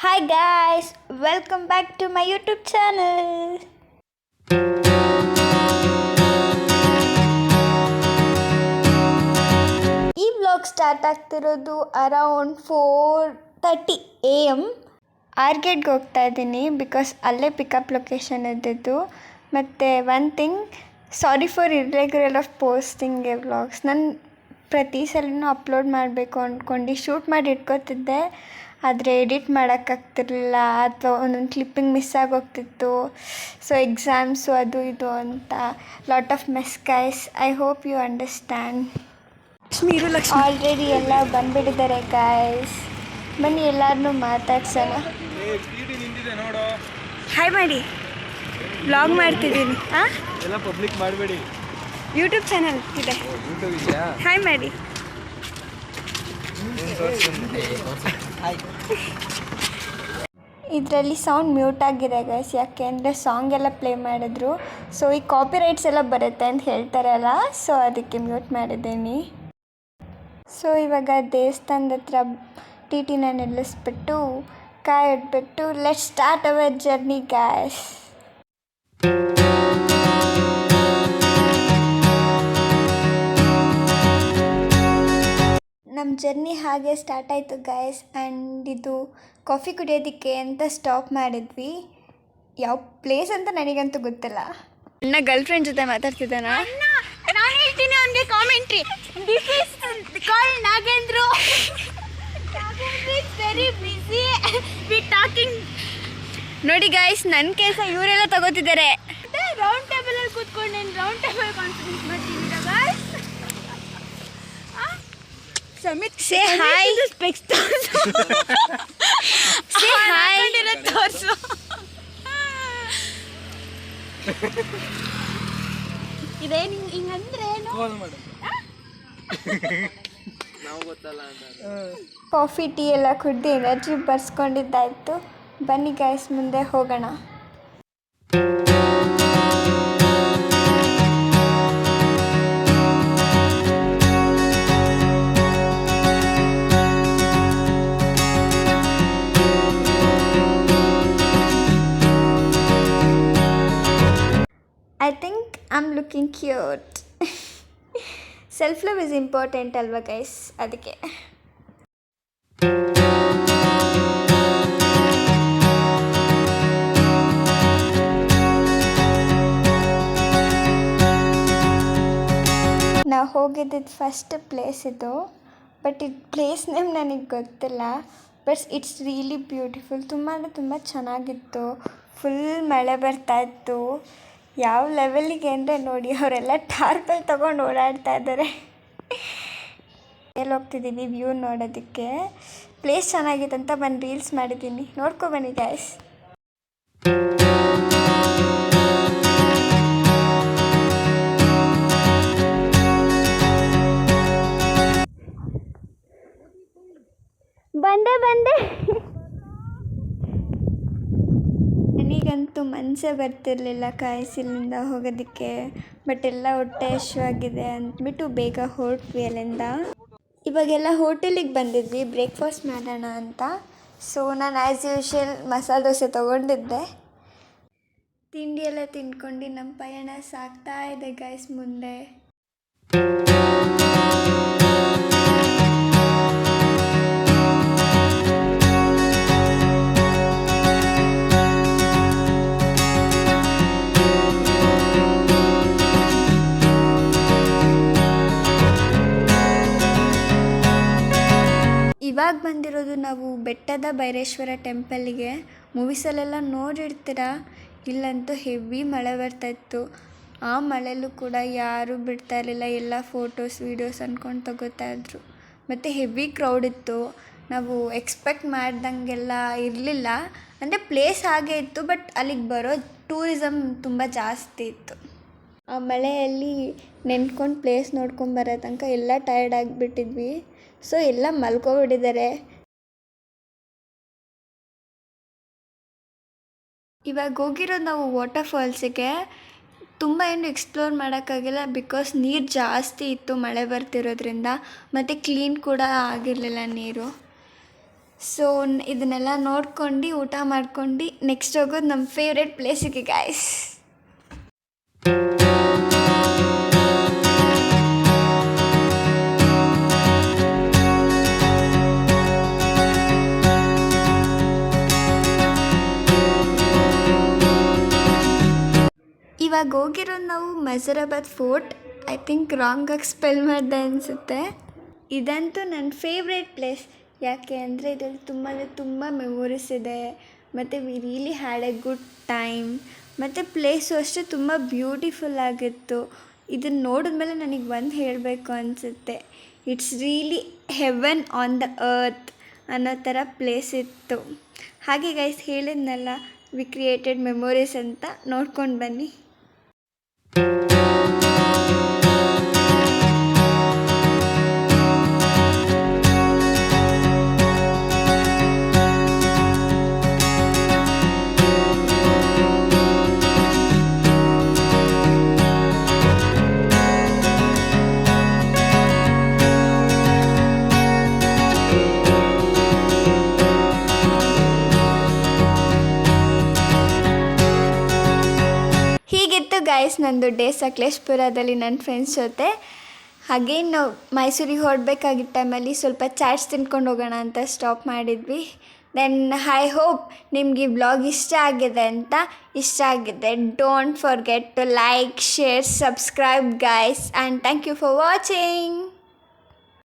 Hi guys, welcome back to my YouTube channel. ಈ vlog start ಆಗ್ತಿರೋದು around 4:30 AM. ಆರ್ಗೇಟ್ಗೆ ಹೋಗ್ತಾ ಇದ್ದೀನಿ ಬಿಕಾಸ್ ಅಲ್ಲೇ ಪಿಕಪ್ ಲೊಕೇಶನ್ ಇದ್ದಿದ್ದು. ಮತ್ತು one thing, sorry for irregular of posting A vlogs. ನಾನು ಪ್ರತಿ ಸಲನೂ ಅಪ್ಲೋಡ್ ಮಾಡಬೇಕು ಅಂದ್ಕೊಂಡು ಶೂಟ್ ಮಾಡಿ ಇಟ್ಕೋತಿದ್ದೆ, ಆದರೆ ಎಡಿಟ್ ಮಾಡೋಕ್ಕಾಗ್ತಿರ್ಲಿಲ್ಲ ಅಥವಾ ಒಂದೊಂದು ಕ್ಲಿಪ್ಪಿಂಗ್ ಮಿಸ್ ಆಗೋಗ್ತಿತ್ತು. ಸೊ ಎಕ್ಸಾಮ್ಸು ಅದು ಇದು ಅಂತ lot of mess guys. I hope you understand. Already ಎಲ್ಲ ಬಂದುಬಿಟ್ಟಿದ್ದಾರೆ ಗೈಸ್. ಬನ್ನಿ ಎಲ್ಲರನ್ನೂ ಮಾತಾಡ್ಸೋಣ. ಹಾಯ್ ಮಾಡಿ, ವ್ಲಾಗ್ ಮಾಡ್ತಿದ್ದೀನಿ. ಎಲ್ಲ ಪಬ್ಲಿಕ್ ಮಾಡಬೇಡಿ, ಯೂಟ್ಯೂಬ್ ಚಾನಲ್ ಇದೆ. ಹಾಯ್ ಮಾಡಿ. ಇದರಲ್ಲಿ ಸೌಂಡ್ ಮ್ಯೂಟ್ ಆಗಿದೆ ಗೈಸ್, ಯಾಕೆ ಅಂದರೆ ಸಾಂಗ್ ಎಲ್ಲ ಪ್ಲೇ ಮಾಡಿದ್ರು. ಸೊ ಈ ಕಾಪಿರೈಟ್ಸ್ ಎಲ್ಲ ಬರುತ್ತೆ ಅಂತ ಹೇಳ್ತಾರಲ್ಲ, ಸೊ ಅದಕ್ಕೆ ಮ್ಯೂಟ್ ಮಾಡಿದ್ದೀನಿ. ಸೊ ಇವಾಗ ದೇವಸ್ಥಾನದ ಹತ್ರ ಟಿಟಿನ ನಿಲ್ಲಿಸ್ಬಿಟ್ಟು ಕಾಯಿ ಇಟ್ಬಿಟ್ಟು let start hour journey guys. ನಮ್ಮ ಜರ್ನಿ ಹಾಗೆ ಸ್ಟಾರ್ಟ್ ಆಯಿತು ಗೈಸ್. ಆ್ಯಂಡ್ ಇದು ಕಾಫಿ ಕುಡಿಯೋದಕ್ಕೆ ಅಂತ ಸ್ಟಾಪ್ ಮಾಡಿದ್ವಿ. ಯಾವ ಪ್ಲೇಸ್ ಅಂತ ನನಗಂತೂ ಗೊತ್ತಿಲ್ಲ. ನನ್ನ ಗರ್ಲ್ ಫ್ರೆಂಡ್ ಜೊತೆ ಮಾತಾಡ್ತಿದ್ದಾನ. ನಾನು ಹೇಳ್ತೀನಿ ಅವನಿಗೆ commentary. This is called Nagendra. Very busy we talking. ನೋಡಿ ಗೈಸ್, ನನ್ನ ಕೆಲಸ ಇವರೆಲ್ಲ ತಗೋತಿದ್ದಾರೆ. ರೌಂಡ್ ಟೇಬಲ್ ಅಲ್ಲಿ ಕೂತ್ಕೊಂಡು ನಾನು ರೌಂಡ್ ಟೇಬಲ್ ಕಾನ್ಫರೆನ್ಸ್ ಮಾಡ್ತಿದ್ದೀರಾ guys? Samit say hi. Specs ತೋರಿಸು. Say hi. ತೋರಿಸು. ಇದೇನು ಹಿಂಗಂದ್ರೆ ನಾವು ಗೊತ್ತಲ್ಲ ಅಂತ. ಕಾಫಿ ಟೀ ಎಲ್ಲ ಕುಡ್ದು ಎನರ್ಜಿ ಬರ್ಸ್ಕೊಂಡಿದ್ದಾಯಿತು. ಬನ್ನಿ ಗೈಸ್, ಮುಂದೆ ಹೋಗೋಣ. I think I am looking cute. Self love is important ಅಲ್ವಾ ಗೈಸ್, ಅದಕ್ಕೆ. ನಾವು ಹೋಗಿದ್ದಿದ್ದು ಫಸ್ಟ್ ಪ್ಲೇಸ್ ಇದು, ಬಟ್ ಇದು ಪ್ಲೇಸ್ ನೇಮ್ ನನಗೆ ಗೊತ್ತಿಲ್ಲ. But it's really beautiful. ತುಂಬ ಅಂದರೆ ತುಂಬ ಚೆನ್ನಾಗಿತ್ತು. ಫುಲ್ ಮಳೆ ಬರ್ತಾಯಿತ್ತು. ಯಾವ ಲೆವೆಲಿಗೆ ಅಂದರೆ ನೋಡಿ, ಅವರೆಲ್ಲ ಟಾರ್ಪಲ್ ತೊಗೊಂಡು ಓಡಾಡ್ತಾ ಇದ್ದಾರೆ. ಎಲ್ಲಿ ಹೋಗ್ತಿದ್ದೀವಿ ವ್ಯೂ ನೋಡೋದಕ್ಕೆ. ಪ್ಲೇಸ್ ಚೆನ್ನಾಗಿತ್ತು ಅಂತ ಬಂದು ರೀಲ್ಸ್ ಮಾಡಿದ್ದೀನಿ, ನೋಡ್ಕೊ ಬನ್ನಿ ಗೈಸ್. ಬಂದೆ ನನಗಂತೂ ಮನಸ್ಸೇ ಬರ್ತಿರಲಿಲ್ಲ ಕಾಯಿಸಿಲಿಂದ ಹೋಗೋದಕ್ಕೆ. ಬಟ್ ಎಲ್ಲ ಹೊಟ್ಟೆ ಹಶ್ವಾಗಿದೆ ಅಂದ್ಬಿಟ್ಟು ಬೇಗ ಹೊರಟ್ವಿ ಅಲ್ಲಿಂದ. ಇವಾಗೆಲ್ಲ ಹೋಟೆಲಿಗೆ ಬಂದಿದ್ವಿ ಬ್ರೇಕ್ಫಾಸ್ಟ್ ಮಾಡೋಣ ಅಂತ. ಸೊ ನಾನು ಆ್ಯಸ್ ಯೂಶ್ವಲ್ ಮಸಾಲೆ ದೋಸೆ ತೊಗೊಂಡಿದ್ದೆ. ತಿಂಡಿ ಎಲ್ಲ ತಿಂದ್ಕೊಂಡು ನಮ್ಮ ಪಯಣ ಸಾಗ್ತಾ ಇದೆ ಗೈಸ್ ಮುಂದೆ. ಇವಾಗ ಬಂದಿರೋದು ನಾವು ಬೆಟ್ಟದ ಭೈರೇಶ್ವರ ಟೆಂಪಲ್ಲಿಗೆ. ಮೂವೀಸಲ್ಲೆಲ್ಲ ನೋಡಿರ್ತೀರ, ಇಲ್ಲಂತೂ ಹೆವಿ ಮಳೆ ಬರ್ತಾಯಿತ್ತು. ಆ ಮಳೆಯಲ್ಲೂ ಕೂಡ ಯಾರೂ ಬಿಡ್ತಾ ಇರಲಿಲ್ಲ, ಎಲ್ಲ ಫೋಟೋಸ್ ವೀಡಿಯೋಸ್ ಅಂದ್ಕೊಂಡು ತಗೋತಾಯಿದ್ರು. ಮತ್ತು ಹೆವಿ ಕ್ರೌಡ್ ಇತ್ತು. ನಾವು ಎಕ್ಸ್ಪೆಕ್ಟ್ ಮಾಡ್ದಂಗೆಲ್ಲ ಇರಲಿಲ್ಲ. ಅಂದರೆ ಪ್ಲೇಸ್ ಹಾಗೆ ಇತ್ತು, ಬಟ್ ಅಲ್ಲಿಗೆ ಬರೋ ಟೂರಿಸಮ್ ತುಂಬ ಜಾಸ್ತಿ ಇತ್ತು. ಆ ಮಳೆಯಲ್ಲಿ ನೆನ್ಕೊಂಡು ಪ್ಲೇಸ್ ನೋಡ್ಕೊಂಬರೋ ತನಕ ಎಲ್ಲ ಟಯರ್ಡ್ ಆಗಿಬಿಟ್ಟಿದ್ವಿ. ಸೊ ಎಲ್ಲ ಮಲ್ಕೊಬಿಟ್ಟಿದ್ದಾರೆ. ಇವಾಗ ಹೋಗಿರೋದು ನಾವು ವಾಟರ್ ಫಾಲ್ಸಿಗೆ. ತುಂಬ ಏನು ಎಕ್ಸ್ಪ್ಲೋರ್ ಮಾಡೋಕ್ಕಾಗಿಲ್ಲ ಬಿಕಾಸ್ ನೀರು ಜಾಸ್ತಿ ಇತ್ತು ಮಳೆ ಬರ್ತಿರೋದ್ರಿಂದ. ಮತ್ತು ಕ್ಲೀನ್ ಕೂಡ ಆಗಿರಲಿಲ್ಲ ನೀರು. ಸೊ ಇದನ್ನೆಲ್ಲ ನೋಡ್ಕೊಂಡು ಊಟ ಮಾಡ್ಕೊಂಡು ನೆಕ್ಸ್ಟ್ ಹೋಗೋದು ನಮ್ಮ ಫೇವ್ರೆಟ್ ಪ್ಲೇಸಿಗೆ ಗಾಯ್ಸ್. ಇವಾಗ ಹೋಗಿರೋದು ನಾವು ಮಜರಾಬಾದ್ ಫೋರ್ಟ್. ಐ ಥಿಂಕ್ ರಾಂಗಾಗಿ ಸ್ಪೆಲ್ ಮಾಡಿದೆ ಅನಿಸುತ್ತೆ. ಇದಂತೂ ನನ್ನ ಫೇವ್ರೇಟ್ ಪ್ಲೇಸ್. ಯಾಕೆ ಅಂದರೆ ಇದರಲ್ಲಿ ತುಂಬ ಮೆಮೊರೀಸ್ ಇದೆ ಮತ್ತು we really had A good time. ಮತ್ತು ಪ್ಲೇಸು ಅಷ್ಟೇ ತುಂಬ ಬ್ಯೂಟಿಫುಲ್ ಆಗಿತ್ತು. ಇದನ್ನು ನೋಡಿದ್ಮೇಲೆ ನನಗೆ ಒಂದು ಹೇಳಬೇಕು ಅನಿಸುತ್ತೆ, it's really heaven on the earth ಅನ್ನೋ ಥರ ಪ್ಲೇಸ್ ಇತ್ತು. ಹಾಗೆ ಗೈಸ್ ಹೇಳಿದ್ನಲ್ಲ, ವಿ ಕ್ರಿಯೇಟೆಡ್ ಮೆಮೊರೀಸ್ ಅಂತ, ನೋಡ್ಕೊಂಡು ಬನ್ನಿ. ಹೀಗಿತ್ತು ಗೈಸ್ ನಂದು ಡೇ ಸಕಲೇಶ್ಪುರದಲ್ಲಿ ನನ್ನ ಫ್ರೆಂಡ್ಸ್ ಜೊತೆ. ಹಾಗೇನು ನಾವು ಮೈಸೂರಿಗೆ ಹೊರಡಬೇಕಾಗಿದ್ದ ಟೈಮಲ್ಲಿ ಸ್ವಲ್ಪ ಚಾಟ್ಸ್ ತಿನ್ಕೊಂಡು ಹೋಗೋಣ ಅಂತ ಸ್ಟಾಪ್ ಮಾಡಿದ್ವಿ. ದೆನ್ ಐ ಹೋಪ್ ನಿಮ್ಗೆ ಈ ವ್ಲಾಗ್ ಇಷ್ಟ ಆಗಿದೆ ಅಂತ. ಇಷ್ಟ ಆಗಿದೆ, don't forget to like, share, subscribe guys, and thank you for watching.